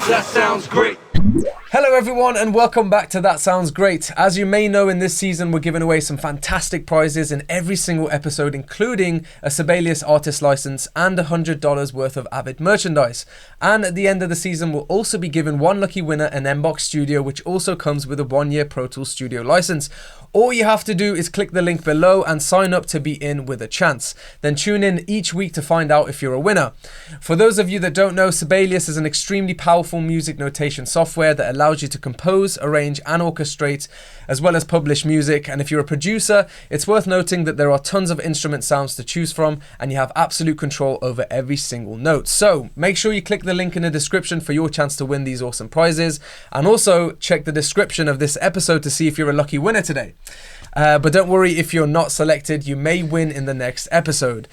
That sounds great. Hello everyone and welcome back to That Sounds Great. As you may know, in this season we're giving away some fantastic prizes in every single episode, including a Sibelius artist license and $100 worth of Avid merchandise. And at the end of the season we'll also be giving one lucky winner an Mbox Studio, which also comes with a 1-year Pro Tools Studio license. All you have to do is click the link below and sign up to be in with a chance. Then tune in each week to find out if you're a winner. For those of you that don't know, Sibelius is an extremely powerful music notation software that allows you to compose, arrange and orchestrate, as well as publish music. And if you're a producer, it's worth noting that there are tons of instrument sounds to choose from and you have absolute control over every single note. So make sure you click the link in the description for your chance to win these awesome prizes. And also check the description of this episode to see if you're a lucky winner today. But don't worry, if you're not selected, you may win in the next episode.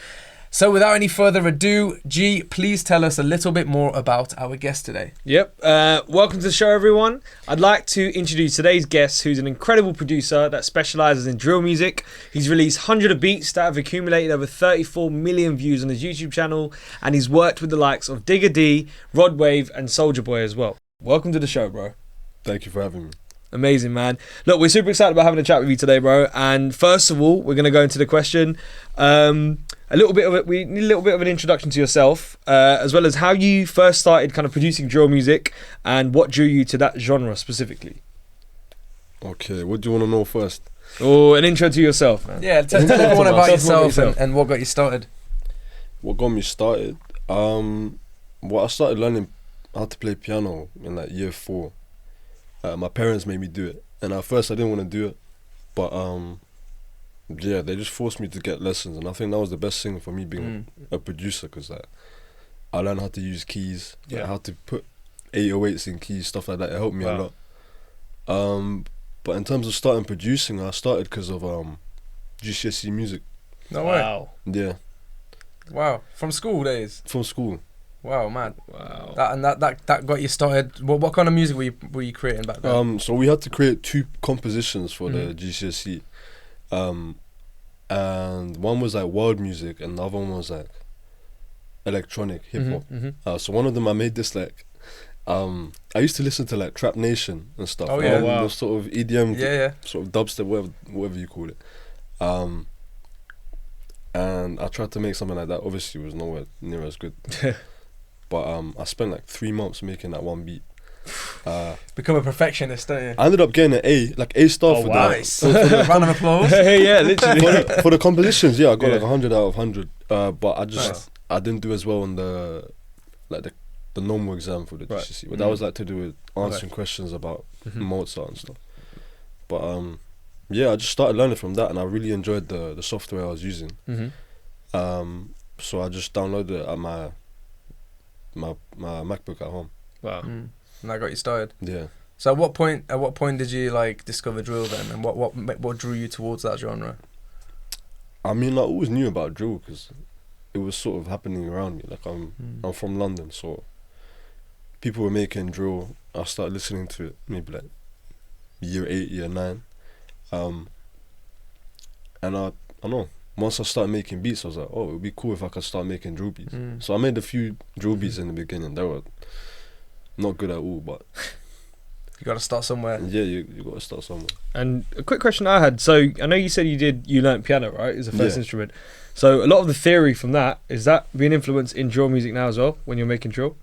So without any further ado, G, please tell us a little bit more about our guest today. Yep. Welcome to the show, everyone. I'd like to introduce today's guest, who's an incredible producer that specialises in drill music. He's released hundreds of beats that have accumulated over 34 million views on his YouTube channel, and he's worked with the likes of Digga D, RodWave and Souljaboy as well. Welcome to the show, bro. Thank you for having me. Amazing, man. Look, we're super excited about having a chat with you today, bro. And first of all, we're going to go into the question. We need a little bit of an introduction to yourself, as well as how you first started kind of producing drill music and what drew you to that genre specifically. Okay, what do you want to know first? Oh, an intro to yourself, man. Yeah, tell everyone about yourself and what got you started. What got me started? Well, I started learning how to play piano in like year 4. My parents made me do it, and at first I didn't want to do it, but yeah, they just forced me to get lessons, and I think that was the best thing for me being a producer, because like, I learned how to use keys, like how to put 808s in keys, stuff like that. It helped me a lot. But in terms of starting producing, I started because of GCSE music. No way. Wow. Yeah. Wow. From school days? From school. Wow, man. Wow. That got you started. What kind of music were you creating back then? So we had to create 2 compositions for the GCSE. And one was like world music and the other one was like electronic hip hop. So one of them I made this like I used to listen to like Trap Nation and stuff. Oh yeah, wow. The sort of EDM, sort of dubstep, whatever you call it. And I tried to make something like that. Obviously it was nowhere near as good. But I spent like 3 months making that one beat. Become a perfectionist, don't you? I ended up getting an A, like A star for that. Nice. For the round of applause. Yeah, literally. for the compositions, yeah, I got like 100 out of 100. But I didn't do as well on the normal exam for the GCSE. But that was like to do with answering questions about Mozart and stuff. But yeah, I just started learning from that, and I really enjoyed the software I was using. So I just downloaded it at my MacBook at home. Wow. And that got you started. Yeah. So at what point did you like discover drill then, and what drew you towards that genre? I mean, I always knew about drill because it was sort of happening around me. Like I'm from London, so people were making drill. I started listening to it maybe like year 8, year 9, and I know. Once I started making beats, I was like, oh, it would be cool if I could start making drill beats. So I made a few drill beats in the beginning. They were not good at all, but you got to start somewhere. Yeah, you got to start somewhere. And a quick question I had. So I know you said you learnt piano, right? Is the first instrument. So a lot of the theory from that, is that being influenced in drill music now as well when you're making drill?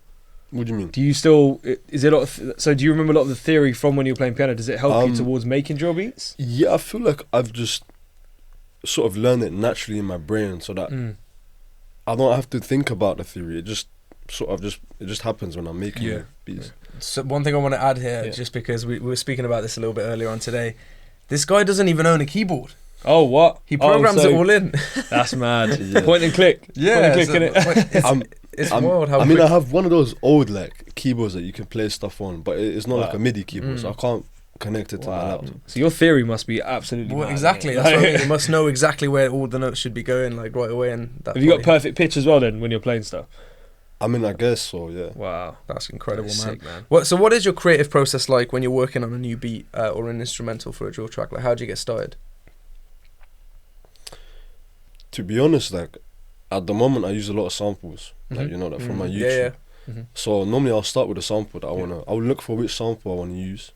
What do you mean? Do you still, is it a lot of, so do you remember a lot of the theory from when you were playing piano? Does it help you towards making drill beats? Yeah, I feel like I've just sort of learned it naturally in my brain, so that I don't have to think about the theory. It just it just happens when I'm making beats. So one thing I want to add here, just because we were speaking about this a little bit earlier on today, this guy doesn't even own a keyboard. Oh, what? He programs it all in. That's mad. Point and click. Yeah. Point and click, innit? It's wild how I mean, I have one of those old like keyboards that you can play stuff on, but it's not like a MIDI keyboard, so I can't connect it to my laptop. So your theory must be absolutely mad, exactly. That's what I mean. You must know exactly where all the notes should be going, like right away. And have you got perfect pitch as well then when you're playing stuff? I mean, I guess so, yeah. Wow, that's incredible, that's man. Sick, man. What is your creative process like when you're working on a new beat or an instrumental for a drill track? Like, how do you get started? To be honest, like at the moment, I use a lot of samples, like like from my YouTube. So normally I'll start with a sample that I'll look for which sample I want to use,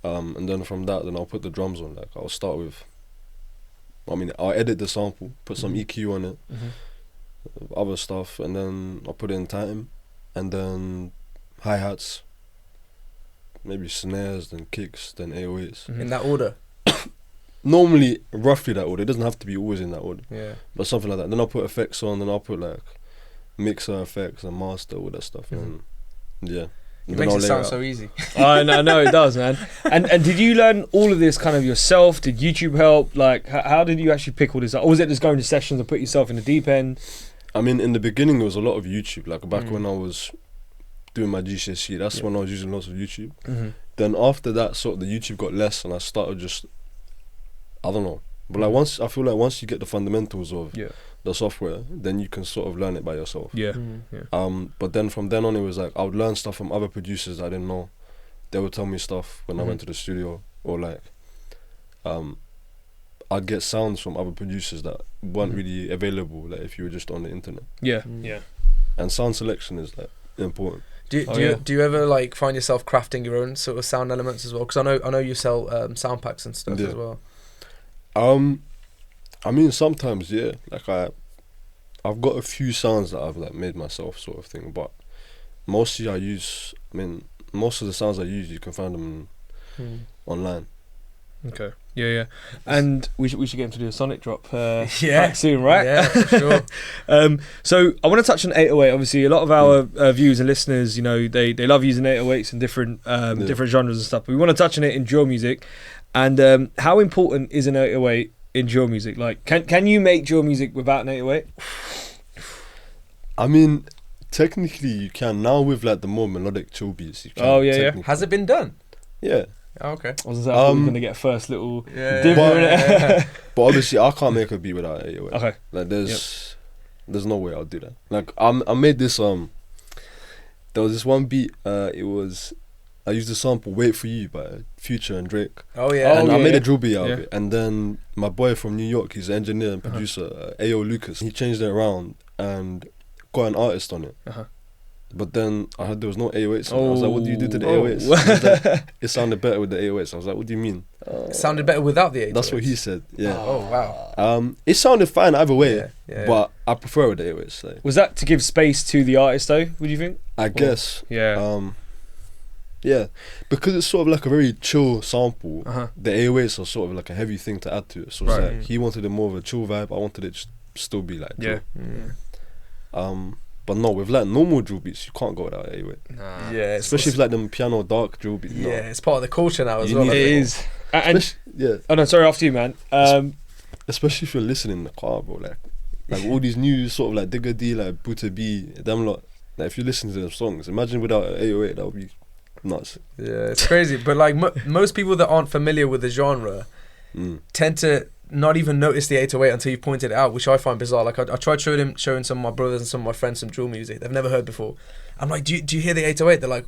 and then from that, then I'll put the drums on. Like I'll start with, I'll edit the sample, put some EQ on it, other stuff, and then I'll put it in time, and then hi-hats, maybe snares, then kicks, then 808s. In that order? Normally, roughly that order. It doesn't have to be always in that order. Yeah. But something like that. Then I'll put effects on, then I'll put like mixer effects and master, all that stuff. And yeah. It makes it sound so easy. I know it does, man. And did you learn all of this kind of yourself? Did YouTube help? Like, how did you actually pick all this up? Or was it just going to sessions and put yourself in the deep end? I mean, in the beginning, it was a lot of YouTube. Like back when I was doing my GCSE, that's when I was using lots of YouTube. Then after that, sort of the YouTube got less, and I started just, I don't know. But like I feel like once you get the fundamentals of the software, then you can sort of learn it by yourself. But then from then on, it was like I would learn stuff from other producers I didn't know. They would tell me stuff when I went to the studio, or like I'd get sounds from other producers that weren't really available, like if you were just on the internet. And sound selection is like important. Do you ever like find yourself crafting your own sort of sound elements as well? Because I know you sell sound packs and stuff as well. I mean, sometimes, yeah. Like I've got a few sounds that I've like made myself, sort of thing. But mostly most of the sounds I use, you can find them online. Okay. Yeah. And we should get him to do a sonic drop back soon, right? Yeah, for sure. So I want to touch on 808. Obviously, a lot of our viewers and listeners, you know, they love using 808s in different different genres and stuff. But we want to touch on it in drill music. And how important is an 808 in drill music? Like, can you make drill music without an 808? I mean, technically you can now with like the more melodic chill beats. You can Has it been done? Yeah. Oh, okay. I was going to get first little dip in it. But obviously I can't make a beat without 808. Okay. Like there's no way I'll do that. Like I made this there was this one beat, I used the sample "Wait for You" by Future and Drake. Oh yeah. And I made a drill beat out of it. And then my boy from New York, he's an engineer and producer, A.O. Lucas, he changed it around and got an artist on it. But then there was no 808s. I was like, what do you do to the 808s? It sounded better with the 808s. I was like, what do you mean? It sounded better without the 808s? That's what he said, yeah. Oh, wow. It sounded fine either way, but I prefer it with the 808s. Like. Was that to give space to the artist though, would you think? I guess. Yeah. Yeah, because it's sort of like a very chill sample. The 808s are sort of like a heavy thing to add to it. So it's like he wanted it more of a chill vibe. I wanted it to still be like chill. But no, with like normal drill beats, you can't go without 808. Nah. Yeah, especially if like them piano dark drill beats. Yeah, it's part of the culture now as well. It is. And oh no, sorry, after you, man. Especially if you're listening in the car, bro. Like all these new sort of like Digga D, like Buta B, them lot. Like if you listen to them songs, imagine without an 808, that would be nuts. Yeah, it's crazy. But like most people that aren't familiar with the genre tend to not even notice the 808 until you pointed it out, which I find bizarre. Like I tried showing some of my brothers and some of my friends some drill music they've never heard before. I'm like, do you hear the 808? They're like,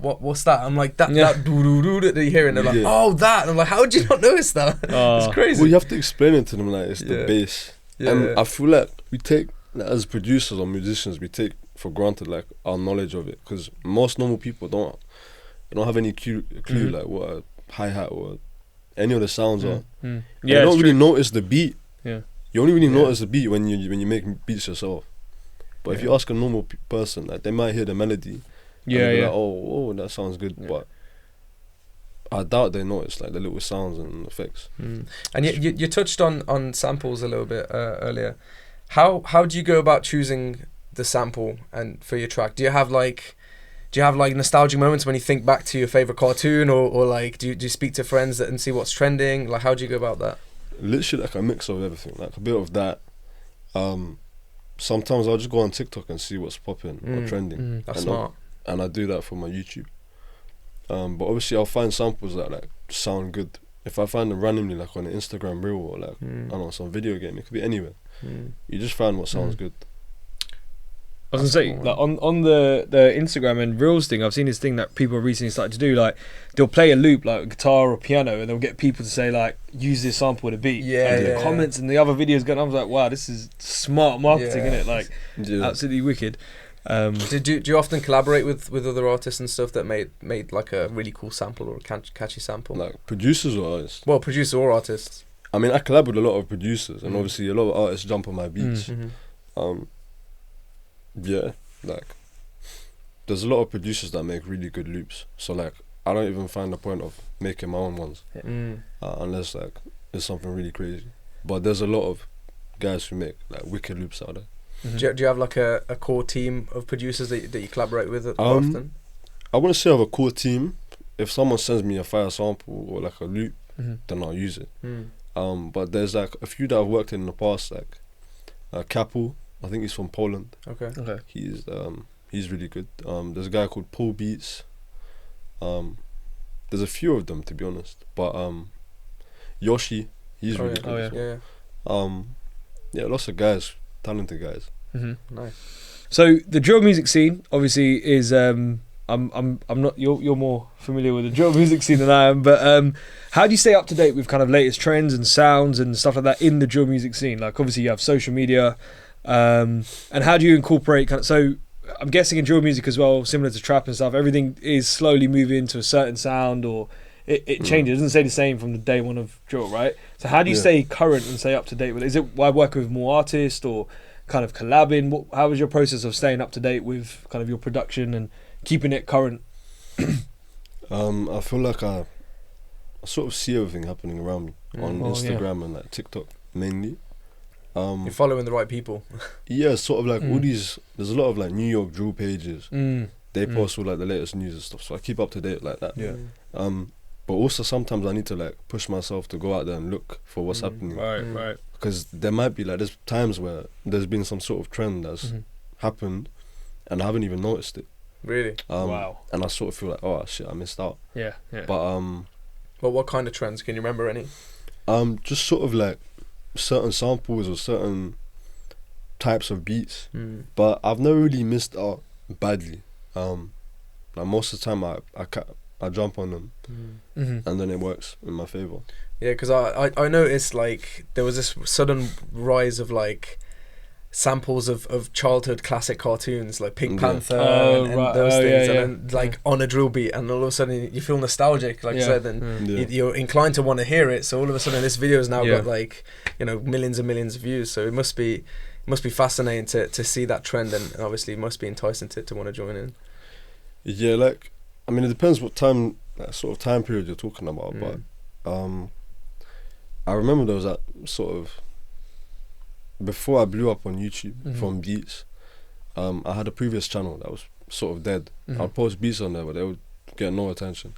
what's that? I'm like, that doo-doo-doo that you hear, and they're like, oh, that. And I'm like, how did you not notice that? It's crazy. Well, you have to explain it to them like it's the bass. And I feel like we take, like, as producers or musicians, we take for granted like our knowledge of it, because most normal people don't have any clue like what a hi-hat or any of the sounds are. Yeah, you don't really notice the beat. Yeah, you only really notice the beat when you make beats yourself. But if you ask a normal person, like they might hear the melody. Like, oh, that sounds good. But I doubt they notice like the little sounds and effects. And you touched on samples a little bit earlier. How do you go about choosing the sample and for your track? Do you have like nostalgic moments when you think back to your favorite cartoon, or like do you speak to friends and see what's trending? Like how do you go about that? Literally like a mix of everything, like a bit of that. Sometimes I'll just go on TikTok and see what's popping or trending. That's smart. And I do that for my YouTube. But obviously I'll find samples that like sound good. If I find them randomly like on an Instagram reel or like I don't know, some video game, it could be anywhere. You just find what sounds good. I was gonna say, like on the Instagram and Reels thing, I've seen this thing that people recently started to do. Like they'll play a loop, like a guitar or piano, and they'll get people to say like, use this sample with a beat. And the comments and the other videos going, I was like, wow, this is smart marketing, isn't it? Like absolutely wicked. Do you often collaborate with other artists and stuff that made like a really cool sample or a catchy sample? Like producers or artists? Well, producer or artists. I mean, I collab with a lot of producers, and obviously a lot of artists jump on my beats. Yeah, like there's a lot of producers that make really good loops. So like, I don't even find the point of making my own ones unless like it's something really crazy. But there's a lot of guys who make like wicked loops out there. Do you have like a core team of producers that you collaborate with often? I wouldn't say I have a core team. If someone sends me a fire sample or like a loop, then I'll use it. But there's like a few that I've worked in the past, like Kapul, I think he's from Poland. Okay. He's really good. There's a guy called Paul Beats. There's a few of them, to be honest. But Yoshi, he's really good as well. Yeah, lots of guys, talented guys. Nice. So the drill music scene obviously is I'm not, you're more familiar with the drill music scene than I am, but how do you stay up to date with kind of latest trends and sounds and stuff like that in the drill music scene? Like obviously you have social media, and how do you incorporate so I'm guessing in drill music as well, similar to trap and stuff, everything is slowly moving to a certain sound, or it changes. It doesn't stay the same from the day one of drill, right? So how do you stay current and stay up to date with it? Is it by working with more artists or kind of collabing? How was your process of staying up to date with kind of your production and keeping it current? I feel like I sort of see everything happening around me on Instagram and like TikTok mainly. You're following the right people. Yeah, sort of like all these. There's a lot of like New York drill pages. They post all like the latest news and stuff, so I keep up to date like that. Yeah. But also sometimes I need to like push myself to go out there and look for what's happening. Right. Because there might be like there's times where there's been some sort of trend that's happened, and I haven't even noticed it. Really? Wow. And I sort of feel like, oh shit, I missed out. Yeah. But well, what kind of trends? Can you remember any? Just sort of like certain samples or certain types of beats. But I've never really missed out badly. Like most of the time I jump on them and then it works in my favour. Yeah, because I noticed like there was this sudden rise of like samples of childhood classic cartoons like Pink Panther and those things, and then like on a drill beat, and all of a sudden you feel nostalgic, like you said, and you're inclined to want to hear it. So all of a sudden this video has now got like, you know, millions and millions of views. So it must be fascinating to see that trend, and obviously it must be enticing to want to join in. Yeah, like I mean it depends what time, like, sort of time period you're talking about, but I remember there was that sort of, before I blew up on YouTube from beats, I had a previous channel that was sort of dead. I'd post beats on there, but they would get no attention.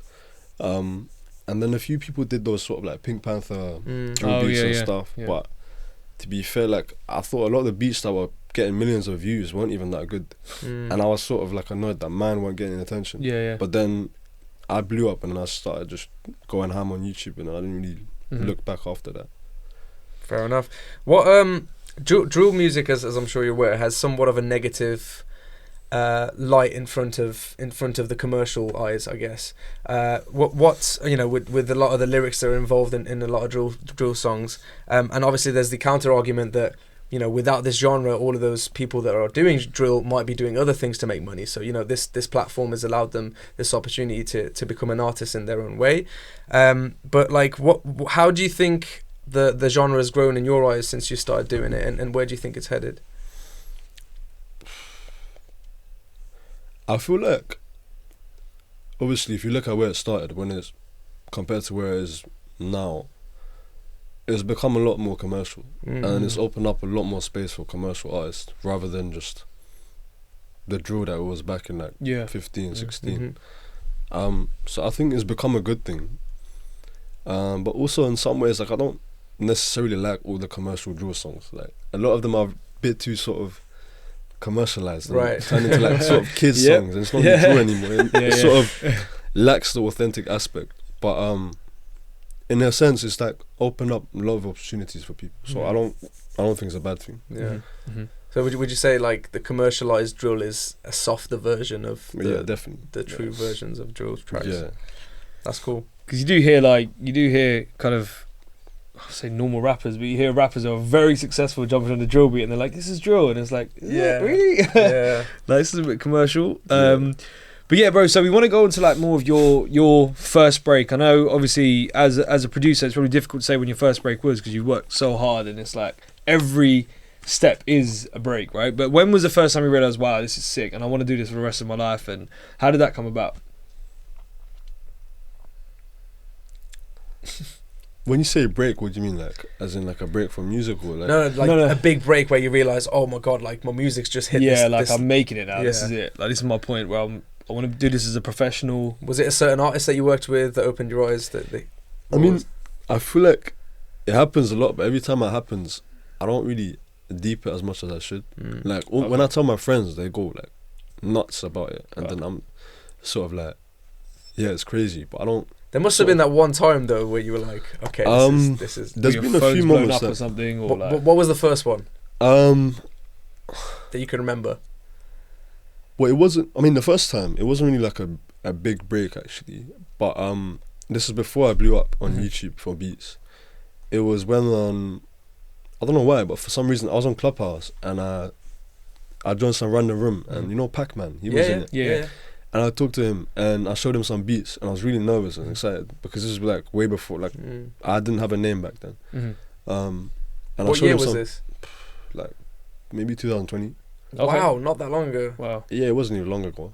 And then a few people did those sort of like Pink Panther drill beats and stuff. Yeah. But to be fair, like I thought a lot of the beats that were getting millions of views weren't even that good. And I was sort of like annoyed that mine weren't getting attention. But then I blew up and then I started just going ham on YouTube, and I didn't really look back after that. Fair enough. What drill music, as I'm sure you're aware, has somewhat of a negative light in front of the commercial eyes, I guess. What's you know, with a lot of the lyrics that are involved in a lot of drill songs, and obviously there's the counter argument that, you know, without this genre, all of those people that are doing drill might be doing other things to make money. So, you know, this platform has allowed them this opportunity to become an artist in their own way. But like, how do you think the genre has grown in your eyes since you started doing it, and where do you think it's headed? I feel like, obviously, if you look at where it started, when it's compared to where it is now, it's become a lot more commercial, and it's opened up a lot more space for commercial artists rather than just the drill that it was back in like 15, 16. So I think it's become a good thing. But also in some ways, like I don't necessarily like all the commercial drill songs. Like a lot of them are a bit too sort of commercialized, and turn into like sort of kids songs, and it's not really drill anymore. It sort of lacks the authentic aspect. But in a sense, it's like opened up a lot of opportunities for people. So I don't think it's a bad thing. So would you say like the commercialized drill is a softer version of definitely the true versions of drill tracks? Yeah, that's cool. Because you do hear kind of I say normal rappers, but you hear rappers who are very successful jumping on the drill beat and they're like, this is drill, and it's like, Yeah. really? Yeah. Like, this is a bit commercial. But yeah, bro, so we want to go into like more of your first break. I know obviously as a producer it's probably difficult to say when your first break was because you worked so hard and it's like every step is a break, right? But when was the first time you realised, wow, this is sick and I want to do this for the rest of my life, and how did that come about? When you say break, what do you mean? Like, as in like a break from music, or like? No, a big break where you realise, oh my god, like my music's just hit. Yeah, this. I'm making it now. This Yeah. is it. Like, this is my point where I want to do this as a professional. Was it a certain artist that you worked with that opened your eyes? I mean, I feel like it happens a lot, but every time it happens, I don't really deep it as much as I should. Like when I tell my friends, they go like nuts about it, and then I'm sort of like, yeah, it's crazy, but I don't. There must have been that one time though where you were like, okay, this is. There's your been a phone's few blown moments up or that, something, or What was the first one that you can remember? well, it wasn't. I mean, the first time it wasn't really like a big break actually, but this is before I blew up on YouTube for beats. It was when I don't know why, but for some reason I was on Clubhouse and I joined some random room, and you know Pac-Man, he was in it. Yeah. And I talked to him and I showed him some beats, and I was really nervous and excited because this was like way before, like I didn't have a name back then. And I What showed year him was some, this? like maybe 2020. Okay. Wow, not that long ago. Wow. Yeah, it wasn't even long ago.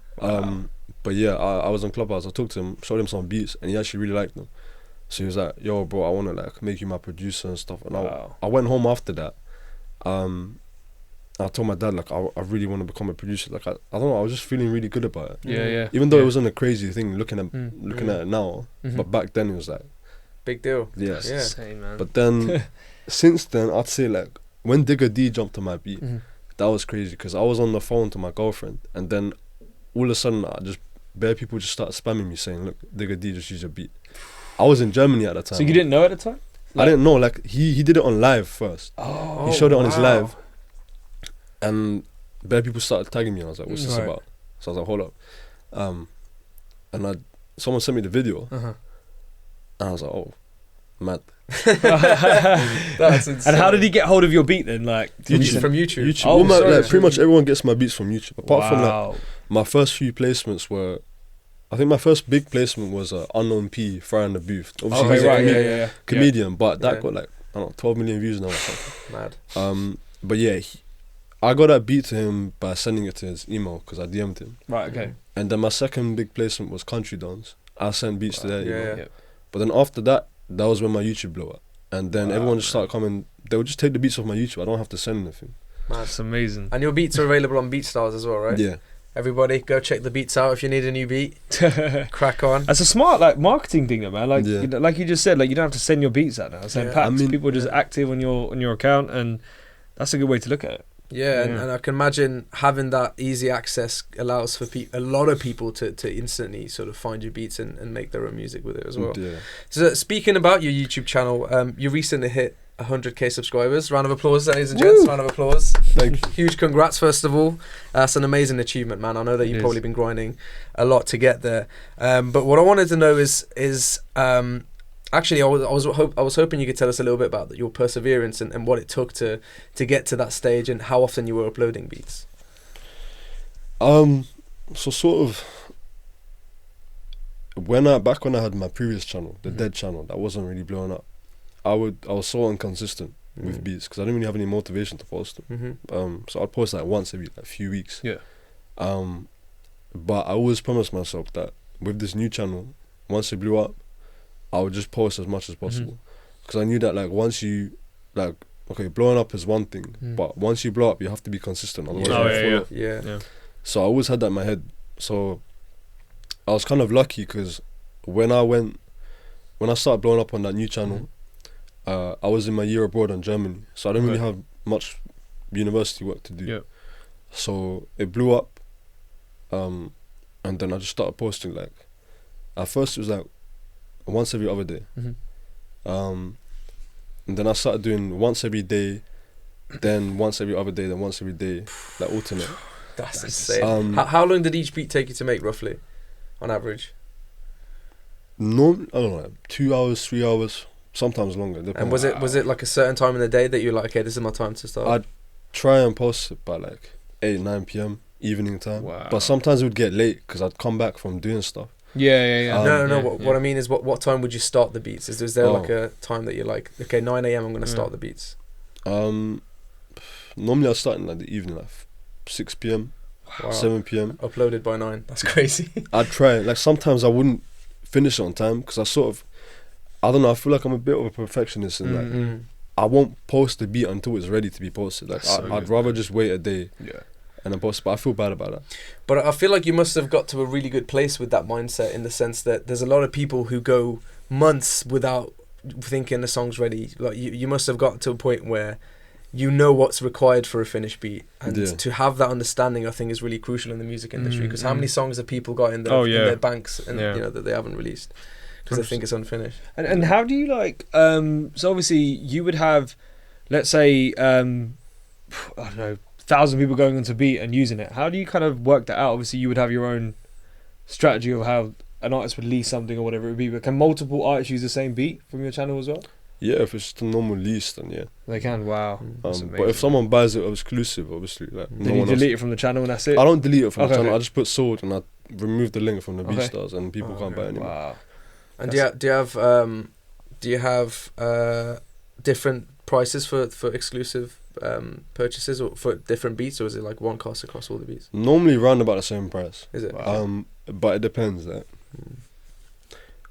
But yeah, I was on Clubhouse. I talked to him, showed him some beats, and he actually really liked them. So he was like, "Yo, bro, I want to like make you my producer and stuff." And I went home after that. I told my dad like I really want to become a producer. Like I don't know, I was just feeling really good about it. Yeah. Even though it wasn't a crazy thing looking at it now, but back then it was like Big deal. yes. Yeah. Insane, man. But then since then, I'd say like when Digga D jumped on my beat, that was crazy because I was on the phone to my girlfriend, and then all of a sudden bare people just started spamming me saying, "Look, Digga D just used your beat." I was in Germany at the time. So you didn't know at the time? I didn't know. Like he did it on live first. Oh, He showed it on his wow. live, and bare people started tagging me. And I was like, "What's this Right. about?" So I was like, "Hold up," and someone sent me the video, and I was like, "Oh, mad." That's insane. And how did he get hold of your beat then? Like, did you From YouTube. YouTube. Oh, All my, sorry. like, pretty much everyone gets my beats from YouTube. Apart from like Wow. my first few placements were, I think my first big placement was Unknown P, Fry in the Booth. Obviously, Okay, he's a right, yeah. comedian, but that Yeah. got like, I don't know, 12 million views now or something. Mad. But yeah, I got that beat to him by sending it to his email because I DM'd him. Right, okay. And then my second big placement was Country Dance. I sent beats to their email. Yeah. But then after that, that was when my YouTube blew up. And then everyone just started coming, they would just take the beats off my YouTube. I don't have to send anything. That's amazing. And your beats are available on BeatStars as well, right? Yeah. Everybody, go check the beats out if you need a new beat. Crack on. That's a smart like marketing thing, though, man. Like, Yeah. you know, like you just said, like you don't have to send your beats out now. Send Yeah. packs. I mean- People are just active on your account, and that's a good way to look at it. Yeah, Yeah. and I can imagine having that easy access allows for a lot of people to instantly sort of find your beats and make their own music with it as well. Yeah. So speaking about your YouTube channel, you recently hit 100k subscribers. Round of applause, ladies and gents. Round of applause. Thank you. Huge congrats, first of all. That's an amazing achievement, man. I know that you've It probably is. been grinding a lot to get there. But what I wanted to know is actually, I was hoping you could tell us a little bit about your perseverance and what it took to get to that stage and how often you were uploading beats. So sort of back when I had my previous channel, the Dead channel, that wasn't really blowing up. I was so inconsistent with beats because I didn't really have any motivation to post them. So I'd post like once every few weeks. Yeah. But I always promised myself that with this new channel, once it blew up, I would just post as much as possible because I knew that like once you blowing up is one thing, but once you blow up, you have to be consistent. Otherwise, Oh, you yeah, fall yeah. off. Yeah. So I always had that in my head. So I was kind of lucky because when I started blowing up on that new channel, I was in my year abroad in Germany, so I didn't really have much university work to do. Yeah. So it blew up, and then I just started posting like. At first it was like once every other day, and then I started doing once every day, then once every other day, then once every day, like alternate. That's insane. How long did each beat take you to make, roughly, on average? I don't know, like 2 hours, 3 hours. sometimes longer. Depends. And was it like a certain time in the day that you're like, okay, this is my time to start? I'd try and post it by like 8-9 p.m. evening time. Wow. But sometimes it would get late because I'd come back from doing stuff. Yeah. No. What I mean is, what time would you start the beats? Is there like a time that you're like, okay, 9 a.m. I'm gonna start the beats? Normally I start in like the evening, like 6 p.m. Wow. 7 p.m. Uploaded by 9. That's crazy. I'd try it. Like sometimes I wouldn't finish it on time because I don't know, I feel like I'm a bit of a perfectionist in that I won't post the beat until it's ready to be posted. Like I'd rather just wait a day and then post it, but I feel bad about that. But I feel like you must have got to a really good place with that mindset, in the sense that there's a lot of people who go months without thinking the song's ready. Like you must have got to a point where you know what's required for a finished beat, and to have that understanding, I think, is really crucial in the music industry. Because how many songs have people got in their banks and you know that they haven't released because they think it's unfinished? And how do you like? So obviously you would have, let's say, I don't know, 1,000 people going onto beat and using it. How do you kind of work that out? Obviously you would have your own strategy of how an artist would lease something or whatever it would be. But can multiple artists use the same beat from your channel as well? Yeah, if it's just a normal lease, then yeah. They can. Wow. But if someone buys it exclusive, obviously, like then you delete it from the channel and that's it. I don't delete it from the channel. I just put sold and I remove the link from the BeatStars and people can't buy it anymore. Wow. And do you have different prices for exclusive purchases or for different beats, or is it like one cost across all the beats? Normally round about the same price. Is it? But it depends.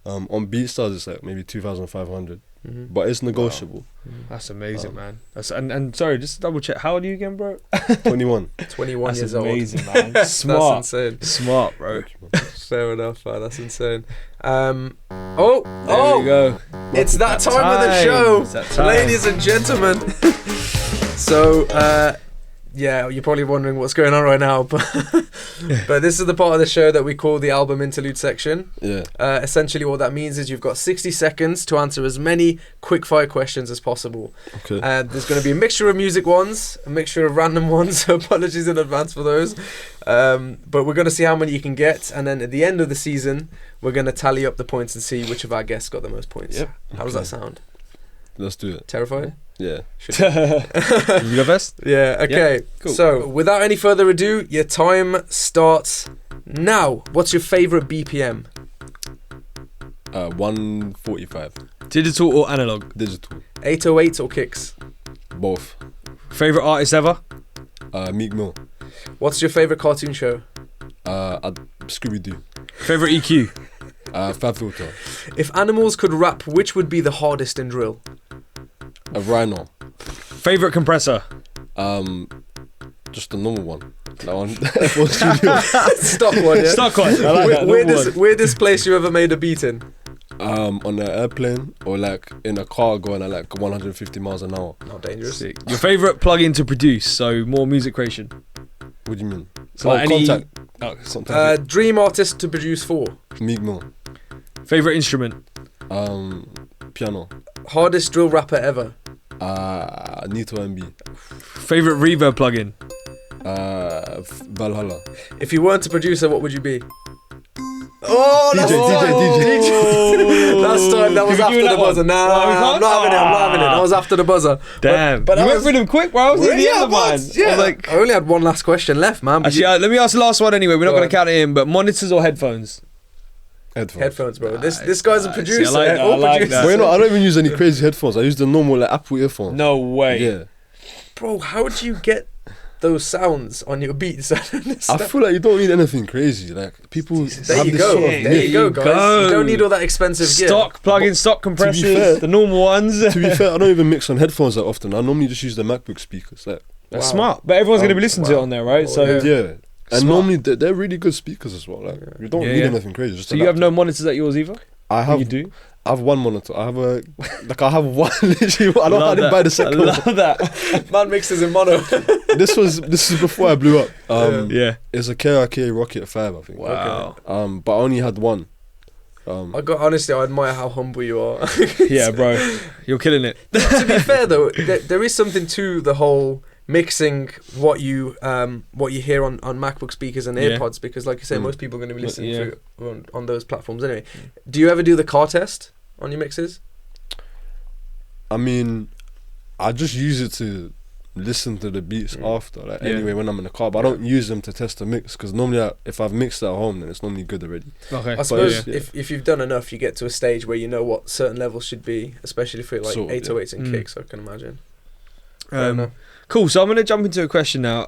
On BeatStars it's like maybe 2,500. But it's negotiable. That's amazing, man. And sorry, just to double check, how old are you again, bro? 21. 21 years old. That's amazing, man. Smart. That's insane. Smart, bro. Fair enough, man. That's insane. There you go. It's that time of the show, ladies and gentlemen. So, yeah, you're probably wondering what's going on right now, but this is the part of the show that we call the album interlude section. Yeah. Essentially, what that means is you've got 60 seconds to answer as many quick-fire questions as possible. Okay. There's going to be a mixture of music ones, a mixture of random ones. So apologies in advance for those. But we're going to see how many you can get, and then at the end of the season, we're going to tally up the points and see which of our guests got the most points. Yep. How does that sound? Let's do it. Terrified? Yeah. You go first? Yeah, okay. Yeah, cool. So, without any further ado, your time starts now. What's your favourite BPM? 145. Digital or analog? Digital. 808 or kicks? Both. Favorite artist ever? Meek Mill. What's your favourite cartoon show? Scooby-Doo. Favorite EQ? Fab Filter. If animals could rap, which would be the hardest in drill? A Rhino. Favorite compressor? Just a normal one. That one. F1 Studio. Stock one, yeah? Stock one. I like that. Weirdest place you ever made a beat in? On an airplane or like in a car going at like 150 miles an hour. Not dangerous. Sick. Your favorite plugin to produce? So more music creation. What do you mean? So like any Contact. Dream artist to produce for? Meek Mill. Favorite instrument? Piano. Hardest drill rapper ever? Nito MB. Favorite reverb plugin? Valhalla. If you weren't a producer, what would you be? Oh, DJ. that was after the buzzer. Nah, I'm not having it. That was after the buzzer. Damn. But you went through them quick, bro. I was at the end of mine. Yeah. I only had one last question left, man. Actually, let me ask the last one anyway. We're not going to count it in, but monitors or headphones? Headphones, bro. This guy's a producer. See, I like that. But you know, I don't even use any crazy headphones. I use the normal like Apple earphones. No way. Yeah. Bro, how do you get those sounds on your beats? I feel like you don't need anything crazy. Like people. There you go. There you go, guys. You don't need all that expensive gear. Stock plugins, stock compressors, the normal ones. To be fair, I don't even mix on headphones that often. I normally just use the MacBook speakers. Like that's smart. But everyone's going to be listening to it on there, right? So yeah. And normally they're really good speakers as well. Like you don't need anything crazy. Just so you have no monitors at yours either? I have. You do? I have one monitor. I have one. Literally, I don't have to buy the second one. I love that. Man mixes in mono. This is before I blew up. Yeah. It's a KRK Rocket 5, I think. Wow. Okay. But I only had one. Honestly, I admire how humble you are. Yeah, bro. You're killing it. To be fair though, there is something to the whole mixing what you hear on MacBook speakers and AirPods, because like you say, most people are going to be listening to on those platforms anyway. Do you ever do the car test on your mixes? I mean, I just use it to listen to the beats after, like anyway when I'm in the car, but I don't use them to test the mix, because normally if I've mixed at home, then it's normally good already. Okay. I suppose if you've done enough, you get to a stage where you know what certain levels should be, especially for like 808s and kicks, I can imagine. Cool, so I'm going to jump into a question now.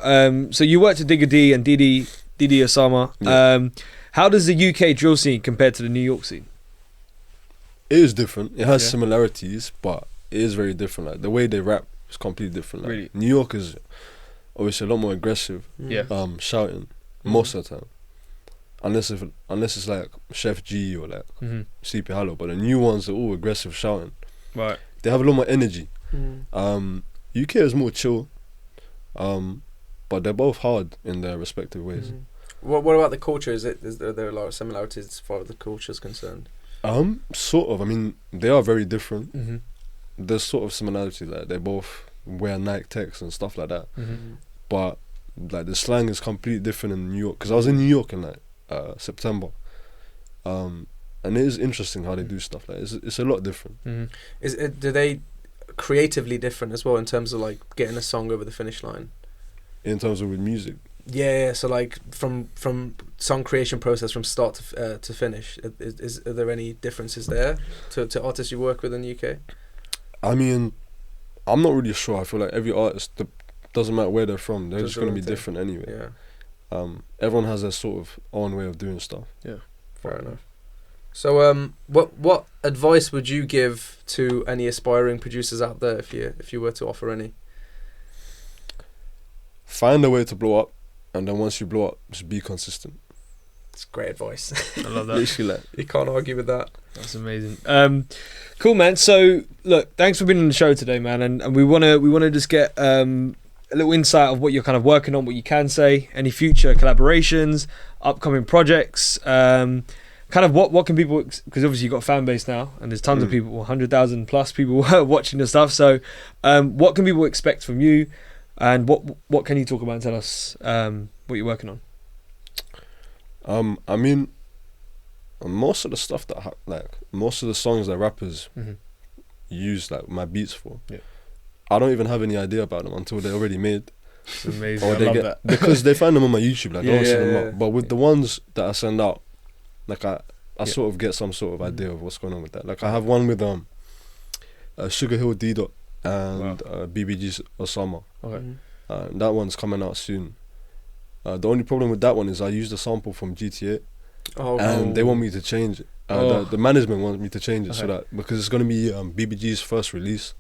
So you worked at Digga D and DD Osama. How does the UK drill scene compare to the New York scene? It is different. It has similarities, but it is very different. Like the way they rap is completely different. Like, really? New York is obviously a lot more aggressive, shouting most of the time, unless it's like Chef G or like Sleepy Hollow. But the new ones are all aggressive shouting. Right. They have a lot more energy. UK is more chill, but they're both hard in their respective ways. What about the culture? Is there a lot of similarities as far as the culture is concerned? Sort of. I mean, they are very different. There's sort of similarity, like they both wear Nike Techs and stuff like that. But like the slang is completely different in New York, because I was in New York in like September, and it is interesting how they do stuff. Like it's a lot different. Do they creatively different as well in terms of like getting a song over the finish line? In terms of with music. Yeah. So like from song creation process from start to finish, are there any differences there to artists you work with in the UK? I mean, I'm not really sure. I feel like every artist, doesn't matter where they're from, they're just going to be different anyway. Everyone has their sort of own way of doing stuff. Fair enough. So what advice would you give to any aspiring producers out there if you were to offer any? Find a way to blow up, and then once you blow up, just be consistent. It's great advice. I love that. Literally, like, you can't argue with that. That's amazing. Cool, man. So look, thanks for being on the show today, man. And we wanna just get a little insight of what you're kind of working on, what you can say, any future collaborations, upcoming projects. Kind of what can people, because obviously you've got a fan base now and there's tons of people, 100,000 plus people watching your stuff. So what can people expect from you, and what can you talk about and tell us what you're working on? I mean, most of the stuff most of the songs that rappers use like my beats for, I don't even have any idea about them until they're already made. It's amazing. Or I love that. Because they find them on my YouTube, like I don't send them out. But with the ones that I send out, like I sort of get some sort of idea of what's going on with that. Like I have one with Sugar Hill D Dot and BBG's Osama. Okay. That one's coming out soon. The only problem with that one is I used a sample from GTA, and they want me to change it. The management wants me to change it so that, because it's going to be BBG's first release.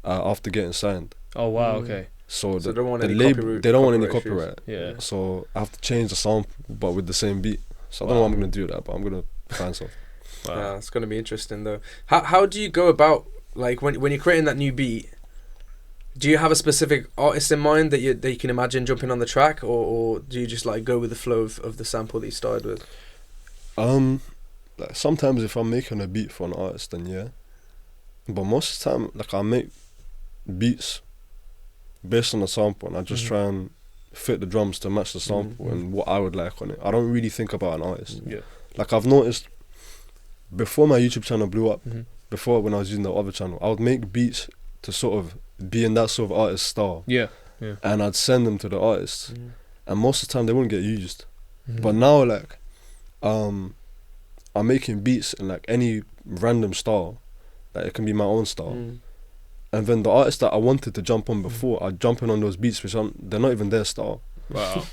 After getting signed. Oh wow. Okay. So they don't want the any label, they don't want any copyright. Yeah. So I have to change the sample, but with the same beat. So I don't know what I'm gonna do with that, but I'm gonna find something. Yeah, it's gonna be interesting though. How do you go about, like, when you're creating that new beat? Do you have a specific artist in mind that you can imagine jumping on the track, or do you just like go with the flow of the sample that you started with? Like sometimes if I'm making a beat for an artist, then yeah. But most of the time, like I make beats based on the sample, and I just try and fit the drums to match the sample and what I would like on it. I don't really think about an artist. Yeah. Like I've noticed before my YouTube channel blew up, before when I was using the other channel, I would make beats to sort of be in that sort of artist style. Yeah. And I'd send them to the artists, and most of the time they wouldn't get used. But now, like, I'm making beats in like any random style. Like it can be my own style. And then the artists that I wanted to jump on before are jumping on those beats, which they're not even their style. Wow.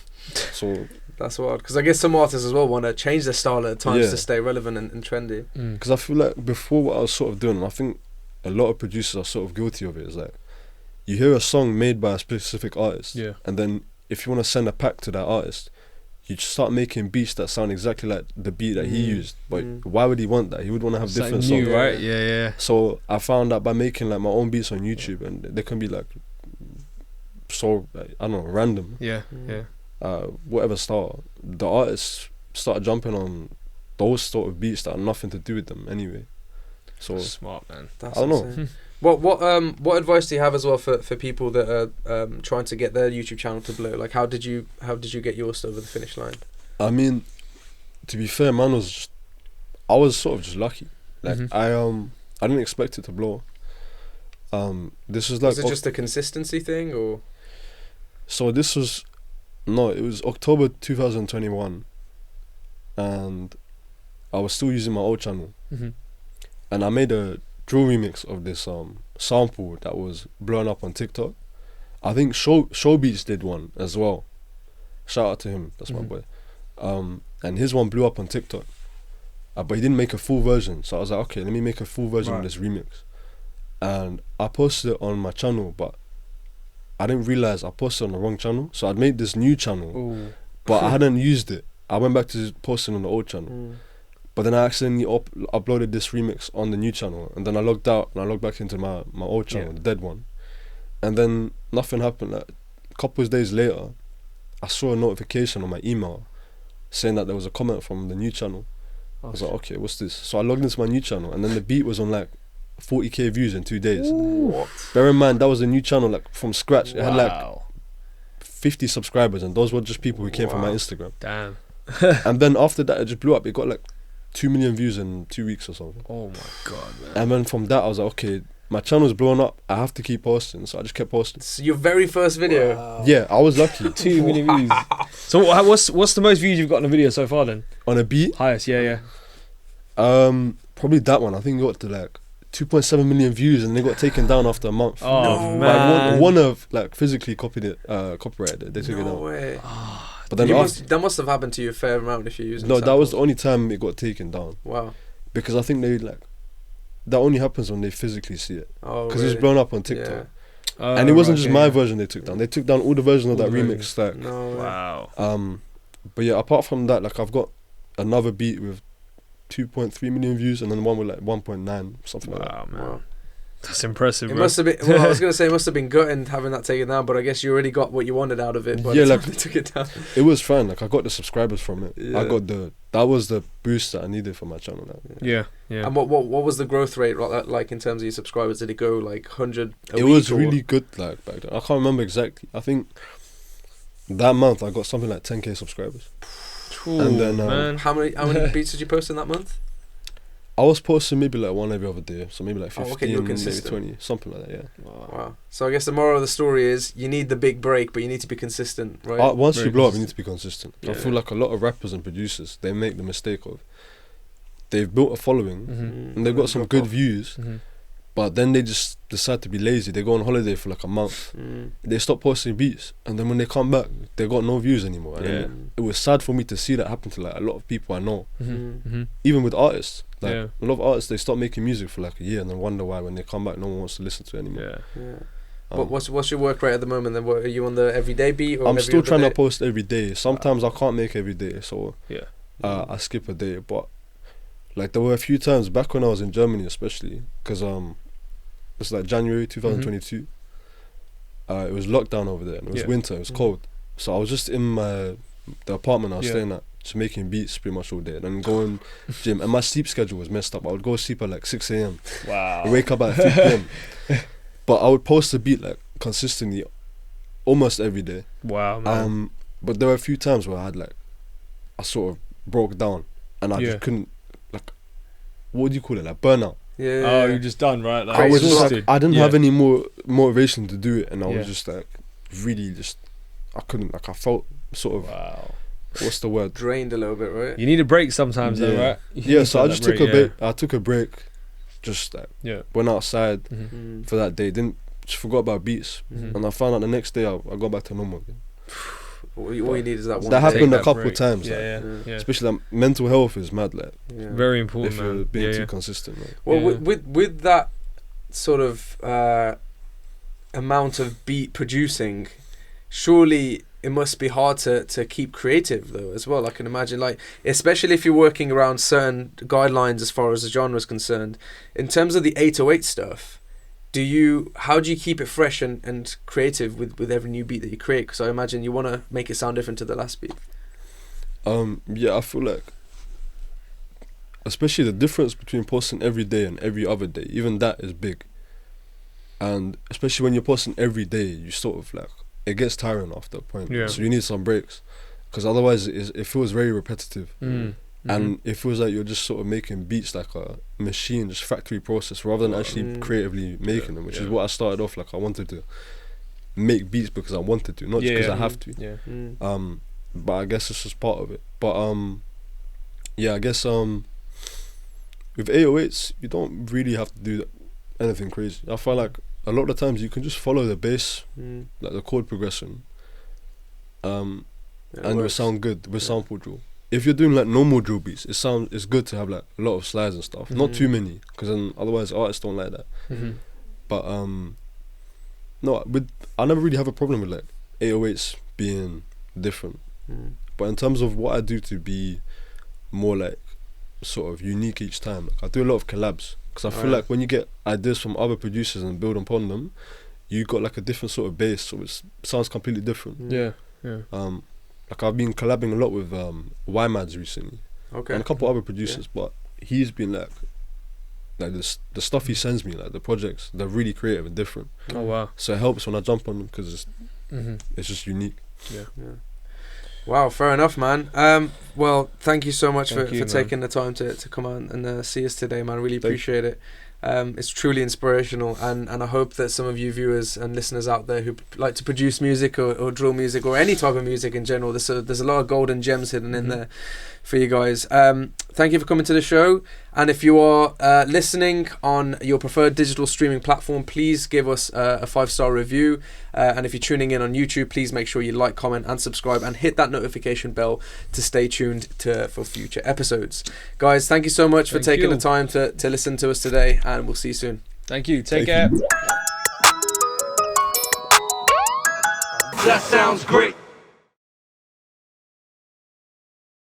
So that's wild, because I guess some artists as well want to change their style at times to stay relevant and trendy. Because I feel like before, what I was sort of doing, and I think a lot of producers are sort of guilty of it, is like you hear a song made by a specific artist, and then if you want to send a pack to that artist, you just start making beats that sound exactly like the beat that he used. But why would he want that? He would want to have different songs, right? Yeah. So I found that by making like my own beats on YouTube, and they can be like so, like, I don't know, random. Yeah. Whatever style, the artists start jumping on those sort of beats that have nothing to do with them anyway. So smart, man. That's I don't know. What advice do you have as well for people that are trying to get their YouTube channel to blow? Like how did you get yours over the finish line? I mean, to be fair, man, I was sort of just lucky. Like I didn't expect it to blow. This was like Was it just a consistency thing, or? so this was it was October 2021, and I was still using my old channel, and I made a drill remix of this sample that was blowing up on TikTok. I think Showbeats did one as well. Shout out to him, that's my boy. And his one blew up on TikTok, but he didn't make a full version. So I was like, okay, let me make a full version of this remix. And I posted it on my channel, but I didn't realize I posted on the wrong channel. So I'd made this new channel, but I hadn't used it. I went back to posting on the old channel. But then I accidentally uploaded this remix on the new channel, and then I logged out and I logged back into my old channel, the dead one. And then nothing happened. Like, a couple of days later, I saw a notification on my email saying that there was a comment from the new channel. I was like, okay, what's this? So I logged into my new channel, and then the beat was on like 40k views in 2 days. What? Bear in mind, that was a new channel, like from scratch. It had like 50 subscribers, and those were just people who came from my Instagram. Damn. And then after that, it just blew up. It got like 2 million views in 2 weeks or something. Oh my god, man. And then from that, I was like, okay, my channel's blowing up. I have to keep posting. So I just kept posting. So your very first video. Wow. Yeah, I was lucky. 2 million views. So what's the most views you've got on a video so far then? On a beat? Highest, yeah. Probably that one. I think it got to like 2.7 million views, and they got taken down after a month. Oh, No man. Like, one of like physically copied it, copyrighted it. They took it No down. way. But then That must have happened to you a fair amount if you're using no, that was samples. the only time it got taken down. Wow. Because I think they like that only happens when they physically see it. Oh, Because really? it was blown up on TikTok. Yeah. And it wasn't just my version they took down. They took down all the versions of All that the remix. Like, No way. Wow. but yeah, apart from that, like I've got another beat with 2.3 million views, and then one with like 1.9, something like that. Wow, man. Wow. That's impressive, It bro. must have been. Well, I was gonna say it must have been gutting having that taken down, but I guess you already got what you wanted out of it. But Yeah, like- they took it down. It was fine. Like I got the subscribers from it. Yeah. I got that was the boost that I needed for my channel. Now. Yeah. And what was the growth rate like in terms of your subscribers? Did it go like 100 a It week? was or- really good. Like back then, I can't remember exactly. I think that month I got something like 10k subscribers. Ooh, and then, man. How many beats did you post in that month? I was posting maybe like one every other day, so maybe like 15, okay, you were maybe consistent. 20, something like that. Yeah. Wow. So I guess the moral of the story is you need the big break, but you need to be consistent, right? Once Very you blow up, you consistent. need to be consistent. Yeah. I feel like a lot of rappers and producers, they make the mistake of they've built a following Mm-hmm. and they've got some drop good off. views, but then they just decide to be lazy. They go on holiday for like a month. Mm. They stop posting beats, and then when they come back, they got no views anymore. And then it was sad for me to see that happen to like a lot of people I know, even with artists. Like Yeah. a lot of artists, they stop making music for like a year and then wonder why when they come back, no one wants to listen to it anymore. Yeah. Yeah. Um, What's your work rate at the moment? Then are you on the everyday beat? Or I'm every still other trying day? to post every day. Sometimes I can't make every day, so Yeah. I skip a day. But like there were a few times back when I was in Germany, especially because it's like January 2022. It was lockdown over there, and it was winter. It was cold, so I was just in the apartment I was staying at, just making beats pretty much all day, and then going gym. And my sleep schedule was messed up. I would go sleep at like 6 a.m. Wow. wake up at 3 p.m. But I would post a beat like consistently, almost every day. Wow, man. But there were a few times where I sort of broke down, and I just couldn't, like, what do you call it, like burnout. Yeah. Oh, you're just done, right? Like, I was just exhausted. like, I didn't Yeah. have any more motivation to do it, and I Yeah. was just like, really just, I couldn't, like, I felt sort of, Wow. what's the word? Drained a little bit, right? You need a break sometimes, though, Yeah. right? You Yeah, need so I that just took a break, break. I took a break, just like Yeah. went outside Mm. for that day. Didn't just forgot about beats, Mhm. and I found out the next day I got back to normal again. All you need is that one. That day. happened a that couple break. times, Yeah, like, yeah, yeah. especially like, mental health is mad. Like Yeah. Very important, if man. you're being Yeah, too yeah. consistent. Like. Well, Yeah. with that sort of amount of beat producing, surely it must be hard to keep creative though as well. I can imagine, like, especially if you're working around certain guidelines as far as the genre is concerned. In terms of the 808 stuff, how do you keep it fresh and creative with every new beat that you create? Because I imagine you want to make it sound different to the last beat. Yeah, I feel like, especially the difference between posting every day and every other day, even that is big. And especially when you're posting every day, you sort of like, it gets tiring after a point. Yeah. So you need some breaks, because otherwise it feels very repetitive. Mm. And it feels like you're just sort of making beats like a machine, just factory process, rather than actually creatively making them, which is what I started off like. I wanted to make beats because I wanted to, not just because I have to. But I guess it's just part of it. But I guess with 808s you don't really have to do anything crazy. I feel like a lot of the times you can just follow the bass, like the chord progression, and it'll sound good with sample drill. If you're doing like normal drill beats, it's good to have like a lot of slides and stuff, not too many, because then otherwise artists don't like that. But no, I never really have a problem with like 808s being different. But in terms of what I do to be more like sort of unique each time, like I do a lot of collabs, because I feel like when you get ideas from other producers and build upon them, you got like a different sort of bass, so it sounds completely different. Like I've been collabing a lot with Y-Mads recently, and a couple other producers, but he's been like the stuff he sends me, like the projects, they're really creative and different. Oh wow! So it helps when I jump on them because it's just unique. Wow, fair enough, man. Well, thank you so much for taking the time to come on and see us today, man. Really appreciate it. It's truly inspirational, and I hope that some of you viewers and listeners out there who like to produce music or drill music or any type of music in general, there's a lot of golden gems hidden in there for you guys. Thank you for coming to the show, and if you are listening on your preferred digital streaming platform, please give us a 5-star review, and if you're tuning in on YouTube, please make sure you like, comment and subscribe, and hit that notification bell to stay tuned for future episodes. Guys, thank you so much for taking the time to listen to us today, and we'll see you soon. Thank you. Take care. That sounds great.